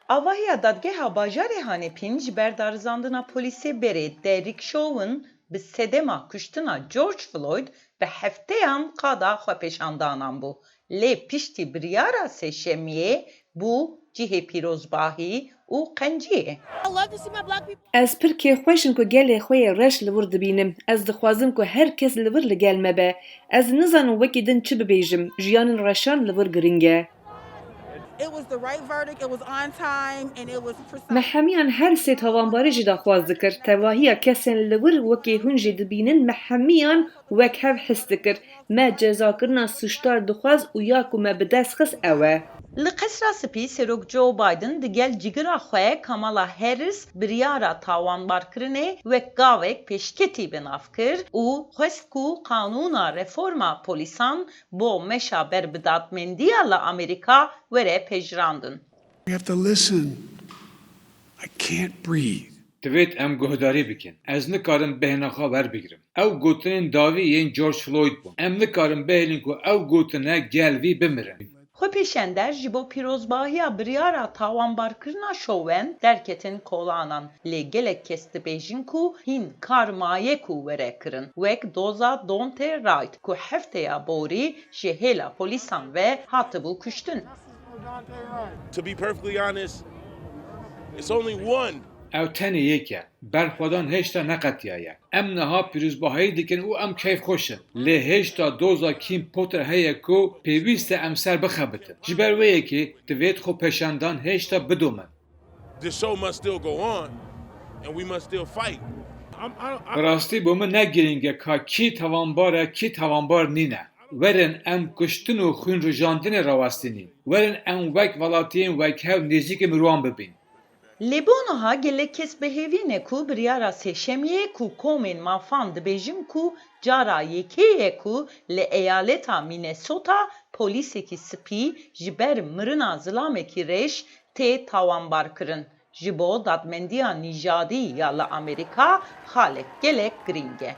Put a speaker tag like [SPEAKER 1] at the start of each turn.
[SPEAKER 1] Avahiya dadgeha bajarê Hanepîn ji ber darizandina polîsê berê Derek Chauvin bi sedema kuştina George Floyd bi hefteyan qada xwepêşandanan bû. Lê piştî biryara sêşemiyê bû cihê pîrozbahî û qenciyê.
[SPEAKER 2] Ez pir kêxweşim ku gelê xwe yê reş li wir dibînim. Ez dixwazim ku her kes li vir li gel me be. Ez nizanim wekî din çi bibêjim. Jiyanên reşan li vir giring e. Mehemiyan her sê tawanbarî jî daxwaz dikir. Tevahiya kesên li wir wekî hûn jî dibînin mehemiyan wek hev his dikir. Me cezakirina suçdar dixwaz û ya ku me bi dest xist ew e.
[SPEAKER 1] Li qesra spî Serok Joe Biden di gel cigira xwe Kamala Harris biryara tawanbarkirinê wek gavek pêşketî binav kir û xwest ku qanûna reforma polîsan bo meşa berbidadmendiya li Amerîka were pejrandin.
[SPEAKER 3] We have to listen. I can't breathe.
[SPEAKER 4] Divêt em guhdarî bikin. Ez nikarim bêhna xwe werbigirim. Ew gotinên dawî yên George Floyd bûn. Em nikarin bihêlin ku ew gotine gel vî bimirin.
[SPEAKER 1] Xwepêşender ji bo pîrozbahiya biryara tawanbarkirina Chauvin derketin kolanan. Lê gelek kes dibêjin ku hîn karmayê ku were kirin. Wek doza Daunte Wright ku hefteya borî ji hêla polîsan ve hatibû kuştin.
[SPEAKER 5] To be perfectly honest, it's only one.
[SPEAKER 4] Ew tenê yek e. Berxwedan heşta neqetiya ye. Em niha pîrozbahiyê dikin û em keyfxweş in. Lê heşta doza Kim Potter heye ku pêwîst e em ser bixebitin. Ji ber wê yekê divêt xwepêşandan heşta bidomin.
[SPEAKER 5] The show must still go on, and we must still fight.
[SPEAKER 4] Bi rastî bo min ne girîng e ka kî tawanbar e kî tawanbar nîne. Werin em kuştin û xwînrijandinê rawestînîn. Werin em wek welatiyên wekhev nêzîkê mirovan bibîn.
[SPEAKER 1] Lêboniha gelek kes bihêvîne ku biryara sêşemiyê ku komên mafan dibêjin ku cara yekê ye ku li eyaleta Minnesota polîsekî spî ji ber mirina zilamekî rêş tê tawanbarkirin. Ji bo dadmendiya nîjadî ya li Amerîka xalek gelek giring e.